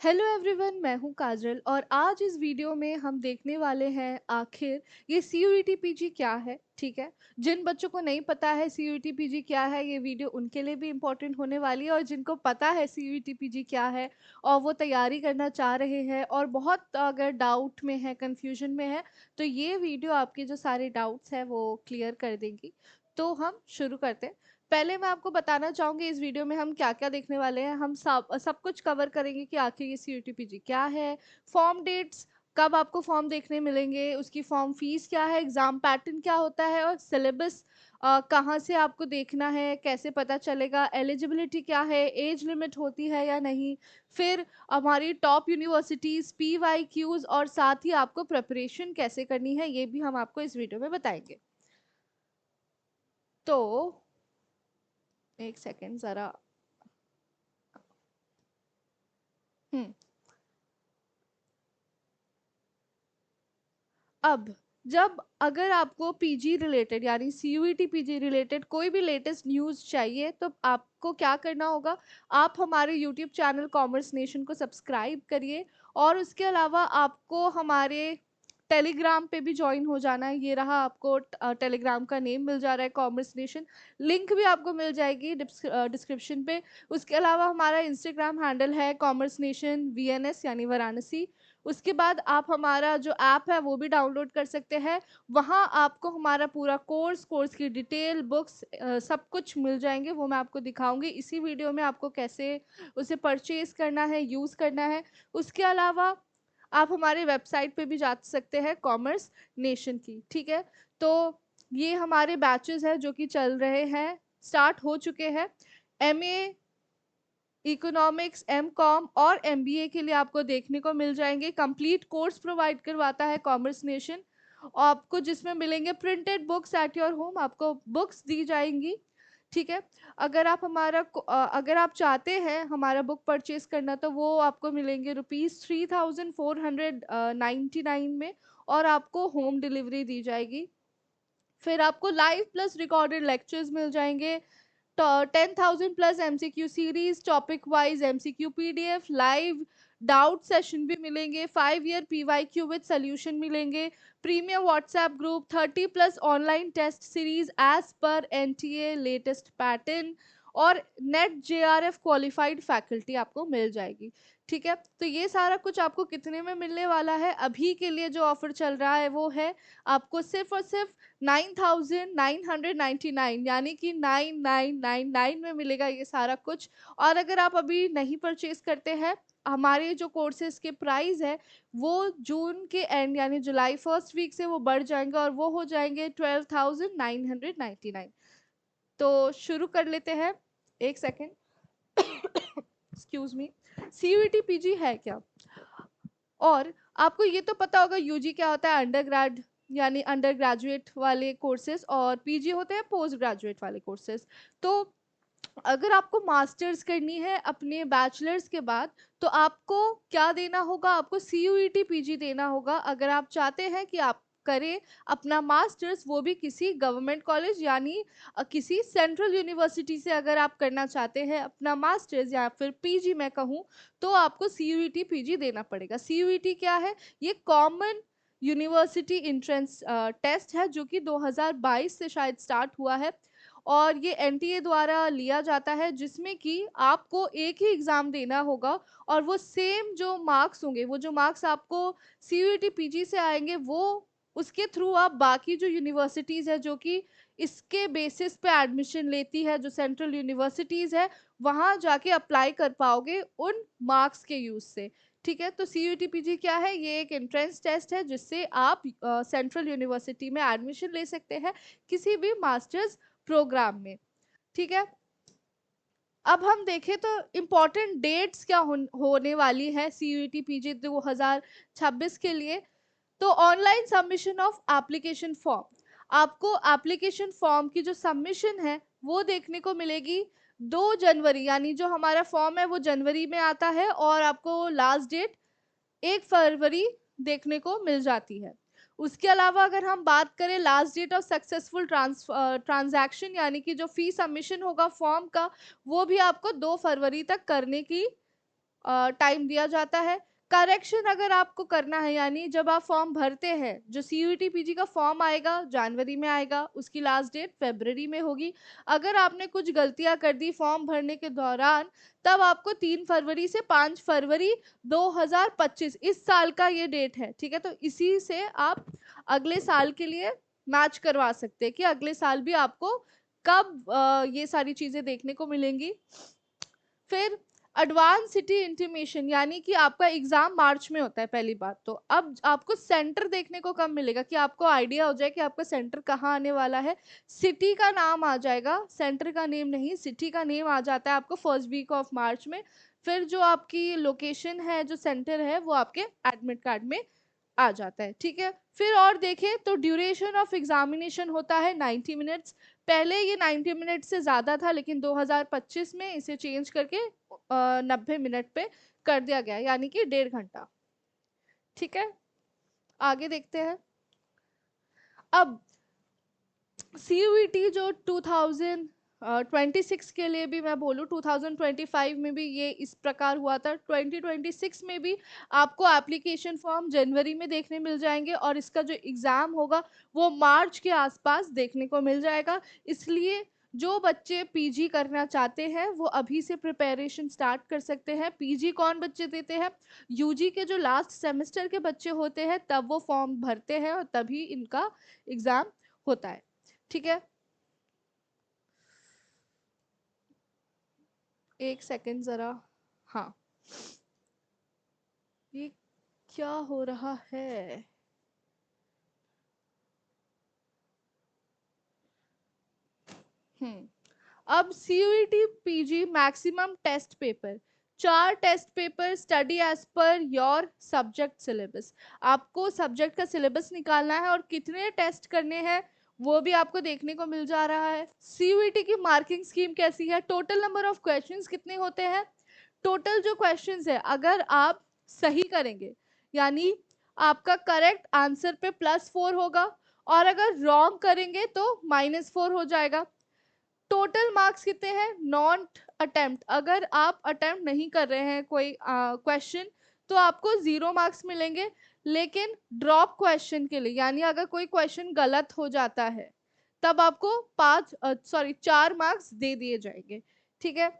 Hello everyone, मैं हूं काजल और आज इस वीडियो में हम देखने वाले हैं आखिर ये सीयूईटी पीजी क्या है। ठीक है, जिन बच्चों को नहीं पता है सीयूईटी पीजी क्या है, ये वीडियो उनके लिए भी इम्पोर्टेंट होने वाली है। और जिनको पता है सीयूईटी पीजी क्या है और वो तैयारी करना चाह रहे हैं और बहुत अगर डाउट में है, कंफ्यूजन में है, तो ये वीडियो आपके जो सारे डाउट्स हैं वो क्लियर कर देगी। तो हम शुरू करते हैं। पहले मैं आपको बताना चाहूंगी इस वीडियो में हम क्या क्या देखने वाले हैं। हम सब सब कुछ कवर करेंगे कि आखिर ये सीयूटीपीजी क्या है, फॉर्म डेट्स, कब आपको फॉर्म देखने मिलेंगे, उसकी फॉर्म फीस क्या है, एग्जाम पैटर्न क्या होता है और सिलेबस कहाँ से आपको देखना है, कैसे पता चलेगा, एलिजिबिलिटी क्या है, एज लिमिट होती है या नहीं, फिर हमारी टॉप यूनिवर्सिटीज़, पीवाईक्यूज और साथ ही आपको प्रिपरेशन कैसे करनी है, ये भी हम आपको इस वीडियो में बताएंगे। तो एक सेकेंड ज़रा। हम्म अब जब अगर आपको पीजी रिलेटेड यानी सीयूईटी पीजी रिलेटेड कोई भी लेटेस्ट न्यूज़ चाहिए तो आपको क्या करना होगा, आप हमारे यूट्यूब चैनल कॉमर्स नेशन को सब्सक्राइब करिए और उसके अलावा आपको हमारे टेलीग्राम पे भी ज्वाइन हो जाना है। ये रहा, आपको टेलीग्राम का नेम मिल जा रहा है कॉमर्स नेशन, लिंक भी आपको मिल जाएगी डिस्क्रिप्शन पे। उसके अलावा हमारा इंस्टाग्राम हैंडल है कॉमर्स नेशन वीएनएस यानी वाराणसी। उसके बाद आप हमारा जो ऐप है वो भी डाउनलोड कर सकते हैं। वहाँ आपको हमारा पूरा कोर्स की डिटेल, बुक्स, सब कुछ मिल जाएंगे। वो मैं आपको दिखाऊंगी इसी वीडियो में, आपको कैसे उसे परचेज करना है, यूज़ करना है। उसके अलावा आप हमारे वेबसाइट पे भी जा सकते हैं कॉमर्स नेशन की। ठीक है, तो ये हमारे बैचेस हैं जो कि चल रहे हैं, स्टार्ट हो चुके हैं। एमए, इकोनॉमिक्स, एम कॉम और एमबीए के लिए आपको देखने को मिल जाएंगे। कंप्लीट कोर्स प्रोवाइड करवाता है कॉमर्स नेशन, आपको जिसमें मिलेंगे printed books at your home, आपको बुक्स दी जाएंगी। ठीक है, अगर आप चाहते हैं हमारा बुक परचेज करना तो वो आपको मिलेंगे ₹3499 में और आपको होम डिलीवरी दी जाएगी। फिर आपको लाइव प्लस रिकॉर्डेड लेक्चर्स मिल जाएंगे, 10,000 plus MCQ series, topic wise MCQ PDF, live doubt session भी मिलेंगे, 5 ईयर पीवाईक्यू विद सोल्यूशन मिलेंगे, premium WhatsApp group, 30 plus online test series as per NTA latest pattern और NET JRF qualified faculty आपको मिल जाएगी। ठीक है, तो ये सारा कुछ आपको कितने में मिलने वाला है? अभी के लिए जो ऑफर चल रहा है वो है आपको सिर्फ और सिर्फ 9,999 यानी कि 9999 में मिलेगा ये सारा कुछ। और अगर आप अभी नहीं परचेज करते हैं, हमारे जो कोर्सेज के प्राइस है वो जून के एंड यानी जुलाई फर्स्ट वीक से वो बढ़ जाएंगे और वो हो जाएंगे 12,999। तो शुरू कर लेते हैं। एक second, excuse me. CUET PG है क्या? और आपको ये तो पता होगा यूजी क्या होता है, अंडर ग्रेड यानी अंडर ग्रेजुएट वाले कोर्सेज, और पीजी होते हैं पोस्ट ग्रेजुएट वाले कोर्सेज। तो अगर आपको मास्टर्स करनी है अपने बैचलर्स के बाद तो आपको क्या देना होगा, आपको सीयूईटी पीजी देना होगा। अगर आप चाहते हैं कि आप करें अपना मास्टर्स वो भी किसी गवर्नमेंट कॉलेज यानी किसी सेंट्रल यूनिवर्सिटी से, अगर आप करना चाहते हैं अपना मास्टर्स या फिर पीजी मैं कहूँ, तो आपको सीयूईटी पीजी देना पड़ेगा। सीयूईटी क्या है? ये कॉमन यूनिवर्सिटी एंट्रेंस टेस्ट है जो कि 2022 से शायद स्टार्ट हुआ है और ये एनटीए द्वारा लिया जाता है, जिसमें कि आपको एक ही एग्ज़ाम देना होगा और वो सेम जो मार्क्स होंगे, वो जो मार्क्स आपको सीयूईटी पीजी से आएंगे, वो उसके थ्रू आप बाकी जो यूनिवर्सिटीज़ है जो कि इसके बेसिस पे एडमिशन लेती है, जो सेंट्रल यूनिवर्सिटीज़ है, वहाँ जाके अप्लाई कर पाओगे उन मार्क्स के यूज़ से। ठीक है, तो सीयूईटी पीजी क्या है? ये एक एंट्रेंस टेस्ट है जिससे आप सेंट्रल यूनिवर्सिटी में एडमिशन ले सकते हैं किसी भी मास्टर्स प्रोग्राम में। ठीक है, अब हम देखें तो इम्पोर्टेंट डेट्स क्या होने वाली है सीयूईटी पीजी 2026 के लिए। तो online submission of application form, आपको एप्लीकेशन फॉर्म की जो सबमिशन है वो देखने को मिलेगी 2 जनवरी, यानी जो हमारा फॉर्म है वो जनवरी में आता है और आपको लास्ट डेट 1 फरवरी देखने को मिल जाती है। उसके अलावा अगर हम बात करें last date of successful transaction यानी कि जो फी सबमिशन होगा फॉर्म का, वो भी आपको 2 फरवरी तक करने की टाइम दिया जाता है। करेक्शन अगर आपको करना है, यानी जब आप फॉर्म भरते हैं, जो सीयूईटी पीजी का फॉर्म आएगा जनवरी में आएगा, उसकी लास्ट डेट फरवरी में होगी। अगर आपने कुछ गलतियां कर दी फॉर्म भरने के दौरान, तब आपको 3 फरवरी से 5 फरवरी 2025 इस साल का ये डेट है, ठीक है। तो इसी से आप अगले साल के लिए मैच करवा सकते हैं कि अगले साल भी आपको कब ये सारी चीजें देखने को मिलेंगी। फिर एडवांस सिटी इंटीमेशन, यानी कि आपका एग्जाम मार्च में होता है पहली बात तो। अब आपको सेंटर देखने को कब मिलेगा, कि आपको आइडिया हो जाए कि आपका सेंटर कहाँ आने वाला है। सिटी का नाम आ जाएगा, सेंटर का नेम नहीं, सिटी का नेम आ जाता है आपको फर्स्ट वीक ऑफ मार्च में। फिर जो आपकी लोकेशन है, जो सेंटर है, वो आपके एडमिट कार्ड में आ जाता है, ठीक है। फिर और देखें तो ड्यूरेशन ऑफ एग्जामिनेशन होता है 90 मिनट्स। पहले ये 90 मिनट से ज़्यादा था, लेकिन 2025 में इसे चेंज करके 90 मिनट पे कर दिया गया, यानी कि 1.5 घंटा, ठीक है। आगे देखते हैं। अब सीयूईटी जो 2026 के लिए भी मैं बोलूँ, 2025 में भी ये इस प्रकार हुआ था, 2026 में भी आपको एप्लीकेशन फॉर्म जनवरी में देखने मिल जाएंगे, और इसका जो एग्ज़ाम होगा वो मार्च के आसपास देखने को मिल जाएगा। इसलिए जो बच्चे पीजी करना चाहते हैं वो अभी से प्रिपरेशन स्टार्ट कर सकते हैं। पीजी कौन बच्चे देते हैं, यूजी के जो लास्ट सेमेस्टर के बच्चे होते हैं, तब वो फॉर्म भरते हैं और तभी इनका एग्ज़ाम होता है, ठीक है। एक सेकंड जरा। हाँ, ये क्या हो रहा है। हम्म अब CUET PG maximum test paper, 4 test paper study as per your subject syllabus. आपको सब्जेक्ट का सिलेबस निकालना है और कितने टेस्ट करने हैं वो भी आपको देखने को मिल जा रहा है। सीयूईटी की मार्किंग स्कीम कैसी है, टोटल नंबर ऑफ क्वेश्चंस कितने होते हैं। टोटल जो क्वेश्चंस है, अगर आप सही करेंगे, यानी आपका करेक्ट आंसर पे +4 होगा, और अगर रॉन्ग करेंगे तो -4 हो जाएगा। टोटल मार्क्स कितने हैं, नॉट अटेम्प्ट, अगर आप अटेम्प्ट नहीं कर रहे हैं कोई क्वेश्चन तो आपको 0 मार्क्स मिलेंगे। लेकिन ड्रॉप क्वेश्चन के लिए, यानी अगर कोई क्वेश्चन गलत हो जाता है, तब आपको 4 मार्क्स दे दिए जाएंगे, ठीक है।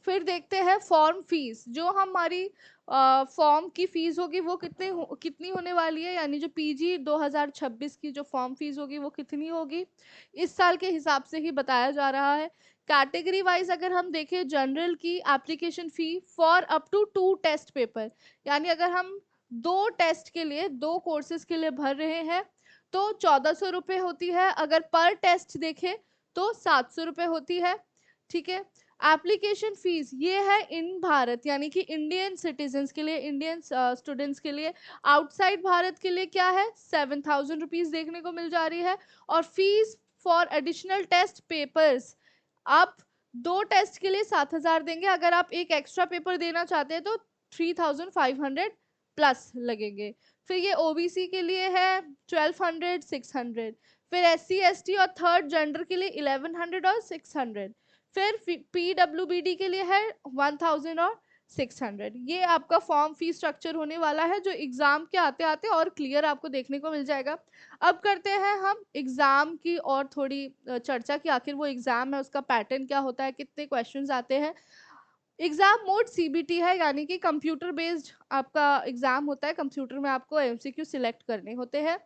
फिर देखते हैं फॉर्म फीस, जो हमारी फॉर्म की फीस होगी वो कितनी होने वाली है, यानी जो पीजी 2026 की जो फॉर्म फीस होगी वो कितनी होगी, इस साल के हिसाब से ही बताया जा रहा है। कैटेगरी वाइज अगर हम देखें, जनरल की application fee for up to 2 test paper, यानी अगर हम 2 टेस्ट के लिए, 2 कोर्सेज के लिए भर रहे हैं तो 1400 रुपये होती है। अगर पर टेस्ट देखें तो 700 रुपये होती है, ठीक है। एप्लीकेशन फीस ये है इन भारत, यानी कि इंडियन सिटीजन्स के लिए, इंडियन स्टूडेंट्स के लिए। आउटसाइड भारत के लिए क्या है, 7000 रुपीज देखने को मिल जा रही है। और fees for additional test papers, आप 2 टेस्ट के लिए 7000 देंगे, अगर आप एक एक्स्ट्रा पेपर देना चाहते हैं तो 3500 प्लस लगेंगे। फिर ये ओबीसी के लिए है 1200 600। फिर SC ST और थर्ड जेंडर के लिए 1100 और 600। फिर PWBD के लिए है 1000 और 600। ये आपका फॉर्म फी स्ट्रक्चर होने वाला है, जो एग्जाम के आते आते और क्लियर आपको देखने को मिल जाएगा। अब करते हैं हम एग्जाम की और थोड़ी चर्चा की, आखिर वो एग्जाम है उसका पैटर्न क्या होता है, कितने क्वेश्चंस आते हैं। एग्जाम मोड CBT है, यानी कि कंप्यूटर बेस्ड आपका एग्जाम होता है, कंप्यूटर में आपको MCQ सिलेक्ट करने होते हैं।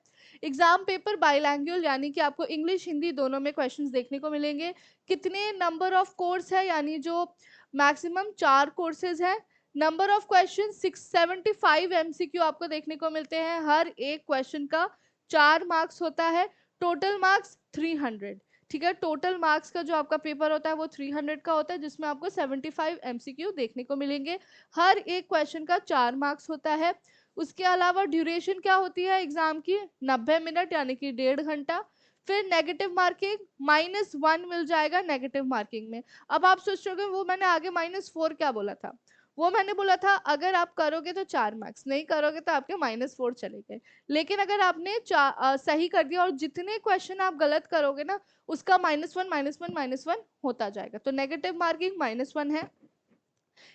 एग्जाम पेपर बाइलैंग्युअल, यानी कि आपको इंग्लिश हिंदी दोनों में क्वेश्चंस देखने को मिलेंगे। कितने नंबर ऑफ कोर्स है, यानी जो मैक्सिमम 4 कोर्सेज है। नंबर ऑफ क्वेश्चन 675 MCQ आपको देखने को मिलते हैं, हर एक क्वेश्चन का 4 मार्क्स होता है। टोटल मार्क्स 300, ठीक है। टोटल मार्क्स का जो आपका पेपर होता है वो 300 का होता है, जिसमें आपको 75 MCQ देखने को मिलेंगे, हर एक क्वेश्चन का 4 मार्क्स होता है। उसके अलावा ड्यूरेशन क्या होती है एग्जाम की, 90 मिनट, यानी कि 1.5 घंटा। फिर नेगेटिव मार्किंग -1 मिल जाएगा नेगेटिव मार्किंग में। अब आप सोच रहे हो वो मैंने आगे -4 क्या बोला था, वो मैंने बोला था अगर आप करोगे तो 4 मार्क्स, नहीं करोगे तो आपके -4 चले गए। लेकिन अगर आपने सही कर दिया और जितने क्वेश्चन आप गलत करोगे ना, उसका -1 -1 -1 होता जाएगा, तो नेगेटिव मार्किंग -1 है।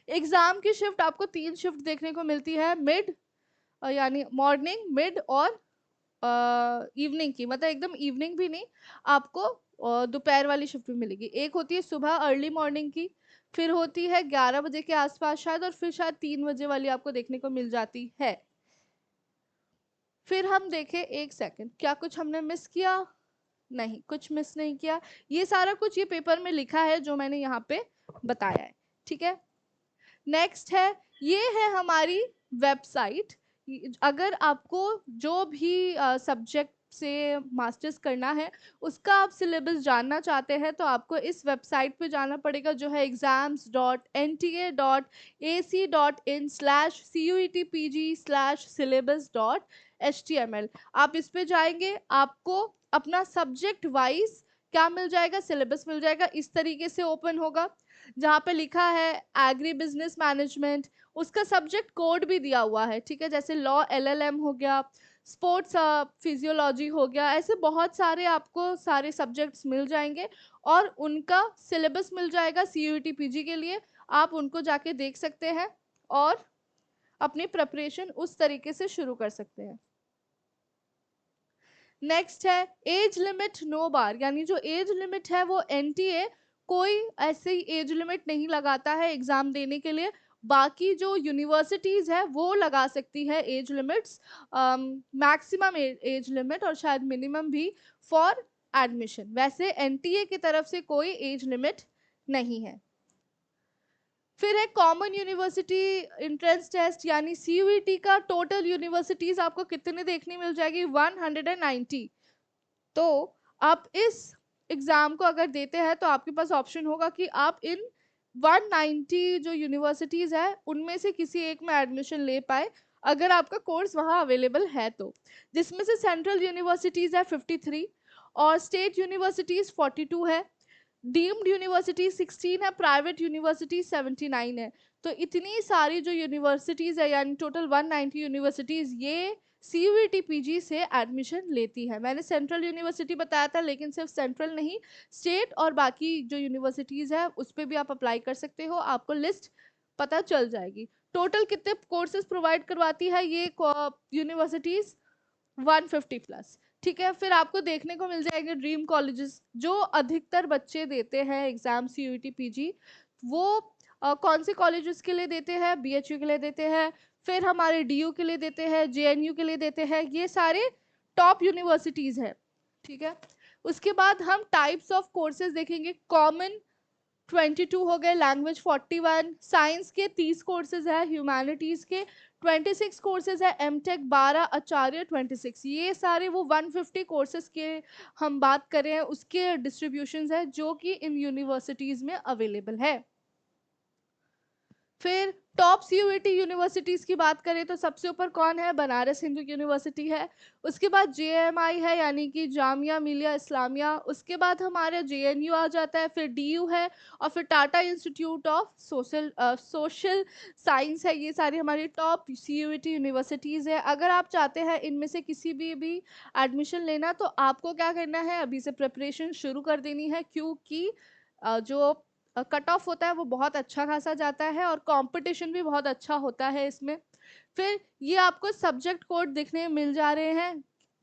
एग्जाम की शिफ्ट आपको 3 शिफ्ट देखने को मिलती है, मिड यानी मॉर्निंग, मिड और इवनिंग की, मतलब एकदम इवनिंग भी नहीं, आपको दोपहर वाली शिफ्ट भी मिलेगी। एक होती है सुबह अर्ली मॉर्निंग की, फिर होती है 11 बजे के आसपास शायद, और फिर शायद 3 बजे वाली आपको देखने को मिल जाती है। फिर हम देखें, एक सेकंड, क्या कुछ हमने मिस किया? नहीं, कुछ मिस नहीं किया। ये सारा कुछ ये पेपर में लिखा है जो मैंने यहाँ पे बताया है, ठीक है। नेक्स्ट है, ये है हमारी वेबसाइट। अगर आपको जो भी सब्जेक्ट से मास्टर्स करना है, उसका आप सिलेबस जानना चाहते हैं, तो आपको इस वेबसाइट पे जाना पड़ेगा, जो है exams.nta.ac.in/cuetpg/syllabus.html। आप इस पे जाएंगे, आपको अपना सब्जेक्ट वाइज क्या मिल जाएगा, सिलेबस मिल जाएगा। इस तरीके से ओपन होगा, जहाँ पे लिखा है एग्री बिजनेस मैनेजमेंट, उसका सब्जेक्ट कोड भी दिया हुआ है, ठीक है। जैसे लॉ एलएलएम हो गया, स्पोर्ट्स फिजियोलॉजी हो गया, ऐसे बहुत सारे आपको सारे सब्जेक्ट्स मिल जाएंगे, और उनका सिलेबस मिल जाएगा सीयूईटी पीजी के लिए। आप उनको जाके देख सकते हैं और अपनी प्रिपरेशन उस तरीके से शुरू कर सकते हैं। नेक्स्ट है एज लिमिट नो बार, यानी जो एज लिमिट है वो एनटीए कोई ऐसी एज लिमिट नहीं लगाता है एग्जाम देने के लिए। बाकी जो यूनिवर्सिटीज है वो लगा सकती है as limits, maximum age limit और शायद मिनिमम भी फॉर एडमिशन। वैसे एनटीए की तरफ से कोई एज लिमिट नहीं है। फिर है कॉमन यूनिवर्सिटी एंट्रेंस टेस्ट, यानी सीयूईटी का टोटल यूनिवर्सिटीज आपको कितने देखने मिल जाएगी, 190। तो आप इस एग्जाम को अगर देते हैं तो आपके पास ऑप्शन होगा कि आप इन 190 जो यूनिवर्सिटीज है उनमें से किसी एक में एडमिशन ले पाए, अगर आपका कोर्स वहाँ अवेलेबल है तो। जिसमें से सेंट्रल यूनिवर्सिटीज है 53, और स्टेट यूनिवर्सिटीज 42 है, डीम्ड यूनिवर्सिटी 16 है, प्राइवेट यूनिवर्सिटी 79 है। तो इतनी सारी जो यूनिवर्सिटीज है, यानी टोटल 190 यूनिवर्सिटीज, ये सीयूईटी पीजी से एडमिशन लेती है। मैंने सेंट्रल यूनिवर्सिटी बताया था, लेकिन सिर्फ सेंट्रल नहीं, स्टेट और बाकी जो यूनिवर्सिटीज है उस पर भी आप अप्लाई कर सकते हो, आपको लिस्ट पता चल जाएगी। टोटल कितने कोर्सेज प्रोवाइड करवाती है ये यूनिवर्सिटीज, 150 प्लस, ठीक है। फिर आपको देखने को मिल जाएंगे ड्रीम कॉलेजेस, जो अधिकतर बच्चे देते हैं एग्जाम सीयूईटी पीजी। वो कौन से कॉलेजेस के लिए देते हैं, बीएचयू के लिए देते हैं, फिर हमारे डीयू के लिए देते हैं, जेएनयू के लिए देते हैं, ये सारे टॉप यूनिवर्सिटीज हैं, ठीक है। उसके बाद हम टाइप्स ऑफ कोर्सेज देखेंगे। कॉमन 22 हो गए, लैंग्वेज 41, साइंस के 30 कोर्सेज है, ह्यूमैनिटीज के 26 कोर्सेज है, एमटेक 12, आचार्य 26। ये सारे वो 150 कोर्सेज के हम बात कर रहे हैं, उसके डिस्ट्रीब्यूशन है जो कि इन यूनिवर्सिटीज में अवेलेबल है। फिर टॉप सीयूईटी यूनिवर्सिटीज की बात करें तो सबसे ऊपर कौन है, बनारस हिंदू यूनिवर्सिटी है। उसके बाद जेएमआई है, यानी कि जामिया मिलिया इस्लामिया। उसके बाद हमारे जेएनयू आ जाता है, फिर डीयू है, और फिर Tata institute of social science है। ये सारी हमारी टॉप सीयूईटी यूनिवर्सिटीज़ है। अगर आप चाहते हैं इनमें से किसी भी एडमिशन लेना, तो आपको क्या करना है, अभी से प्रिपरेशन शुरू कर देनी है, क्योंकि जो कट ऑफ होता है वो बहुत अच्छा खासा जाता है, और कंपटीशन भी बहुत अच्छा होता है इसमें। फिर ये आपको सब्जेक्ट कोड दिखने मिल जा रहे हैं,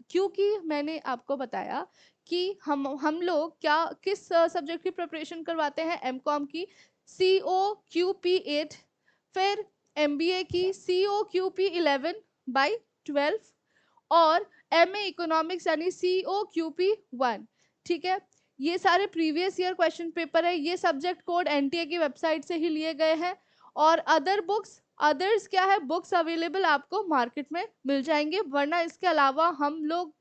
क्योंकि मैंने आपको बताया कि हम लोग क्या किस सब्जेक्ट की प्रिपरेशन करवाते हैं, एमकॉम की COQP 8, फिर MBA की COQP 11/12, और MA इकोनॉमिक्स यानी COQP 1, ठीक है। ये सारे प्रीवियस ईयर क्वेश्चन पेपर है, ये सब्जेक्ट कोड एनटीए की वेबसाइट से ही लिए गए हैं। और अदर बुक्स, अदर्स क्या है, बुक्स अवेलेबल आपको मार्केट में मिल जाएंगे, वरना इसके अलावा हम लोग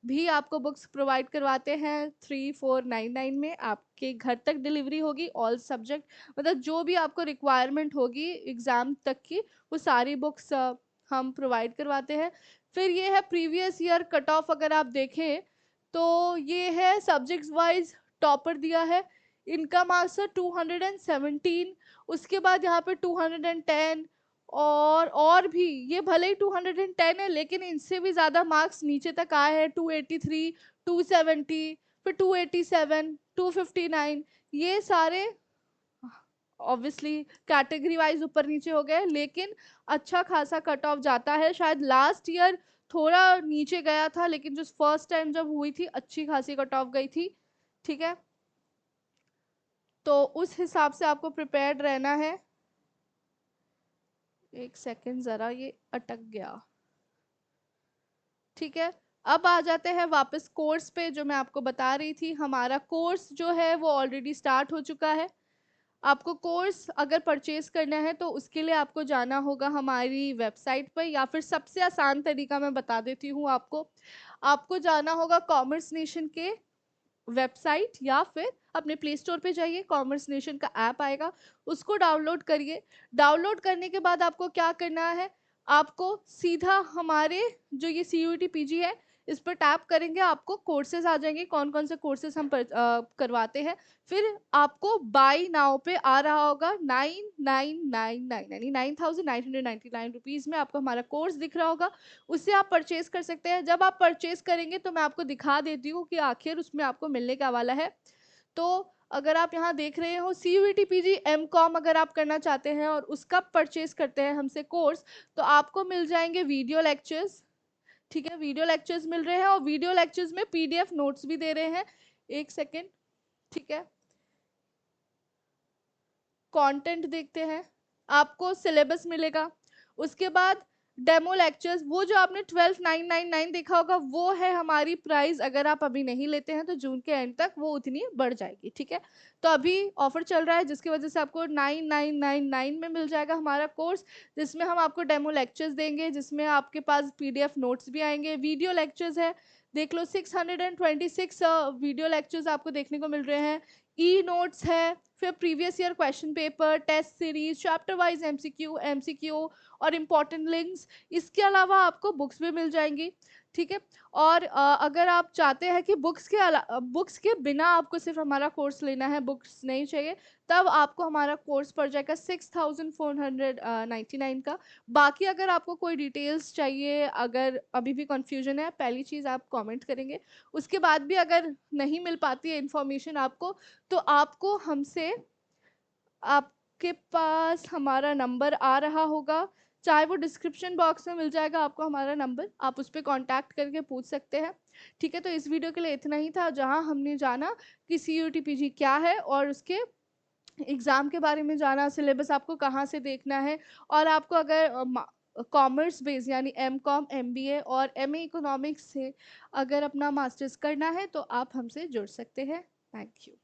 भी आपको बुक्स प्रोवाइड करवाते हैं 3499 में, आपके घर तक डिलीवरी होगी, ऑल सब्जेक्ट, मतलब जो भी आपको रिक्वायरमेंट होगी एग्जाम तक की, वो सारी बुक्स हम प्रोवाइड करवाते हैं। फिर ये है प्रीवियस ईयर कट ऑफ, अगर आप देखें तो ये है सब्जेक्ट्स वाइज टॉपर दिया है, इनका मार्क्स है 217। उसके बाद यहाँ पे 210, और भी ये भले ही 210 है, लेकिन इनसे भी ज़्यादा मार्क्स नीचे तक आए हैं, 283, 270, फिर 287, 259, ये सारे ऑब्वियसली कैटेगरी वाइज ऊपर नीचे हो गए, लेकिन अच्छा खासा कट ऑफ जाता है। शायद लास्ट ईयर थोड़ा नीचे गया था, लेकिन जो फर्स्ट टाइम जब हुई थी अच्छी खासी कट ऑफ गई थी। ठीक है, तो उस हिसाब से आपको प्रिपेयर्ड रहना है। एक सेकंड, जरा ये अटक गया। ठीक है, अब आ जाते हैं वापस कोर्स पे। जो मैं आपको बता रही थी, हमारा कोर्स जो है वो ऑलरेडी स्टार्ट हो चुका है। आपको कोर्स अगर परचेज करना है तो उसके लिए आपको जाना होगा हमारी वेबसाइट पर, या फिर सबसे आसान तरीका मैं बता देती हूँ आपको। आपको जाना होगा कॉमर्स नेशन के वेबसाइट, या फिर अपने प्ले स्टोर पे जाइए, कॉमर्स नेशन का ऐप आएगा, उसको डाउनलोड करिए। डाउनलोड करने के बाद आपको क्या करना है, आपको सीधा हमारे जो ये CUET PG है इस पर टैप करेंगे, आपको कोर्सेज आ जाएंगे, कौन कौन से कोर्सेज हम करवाते हैं। फिर आपको बाई नाउ पे आ रहा होगा 9999 यानी 9999 में आपको हमारा कोर्स दिख रहा होगा, उससे आप परचेज कर सकते हैं। जब आप परचेज करेंगे तो मैं आपको दिखा देती हूँ कि आखिर उसमें आपको मिलने का वाला है। तो अगर आप यहाँ देख रहे हो CUET PG MCOM अगर आप करना चाहते हैं और उसका परचेज करते हैं हमसे कोर्स, तो आपको मिल जाएंगे वीडियो लेक्चर्स। ठीक है, वीडियो लेक्चर्स मिल रहे हैं, और वीडियो लेक्चर्स में PDF नोट्स भी दे रहे हैं। एक सेकेंड, ठीक है, कंटेंट देखते हैं, आपको सिलेबस मिलेगा। उसके बाद डेमो लेक्चर्स, वो जो आपने 12,999 देखा होगा वो है हमारी प्राइस। अगर आप अभी नहीं लेते हैं तो जून के एंड तक वो उतनी बढ़ जाएगी। ठीक है, तो अभी ऑफर चल रहा है जिसकी वजह से आपको 9999 में मिल जाएगा हमारा कोर्स, जिसमें हम आपको डेमो लेक्चर्स देंगे, जिसमें आपके पास PDF नोट्स भी आएंगे। वीडियो लेक्चर्स है, देख लो 626 वीडियो लेक्चर्स आपको देखने को मिल रहे हैं। नोट्स है, फिर previous year question paper, test series, chapter wise MCQ और इम्पोर्टेंट लिंक्स। इसके अलावा आपको बुक्स भी मिल जाएंगी। ठीक है, और अगर आप चाहते हैं कि बुक्स के बिना आपको सिर्फ हमारा कोर्स लेना है, बुक्स नहीं चाहिए, तब आपको हमारा कोर्स पड़ जाएगा 6499 का। बाकी अगर आपको कोई डिटेल्स चाहिए, अगर अभी भी कंफ्यूजन है, पहली चीज़ आप कमेंट करेंगे। उसके बाद भी अगर नहीं मिल पाती है इंफॉर्मेशन आपको, तो आपको हमसे, आपके पास हमारा नंबर आ रहा होगा, चाहे वो डिस्क्रिप्शन बॉक्स में मिल जाएगा आपको हमारा नंबर, आप उस पर कांटेक्ट करके पूछ सकते हैं। ठीक है, तो इस वीडियो के लिए इतना ही था, जहां हमने जाना कि CUET PG क्या है और उसके एग्ज़ाम के बारे में जाना, सिलेबस आपको कहाँ से देखना है, और आपको अगर कॉमर्स बेस यानी MCOM MBA और MA इकोनॉमिक्स से अगर अपना मास्टर्स करना है तो आप हमसे जुड़ सकते हैं। Thank you.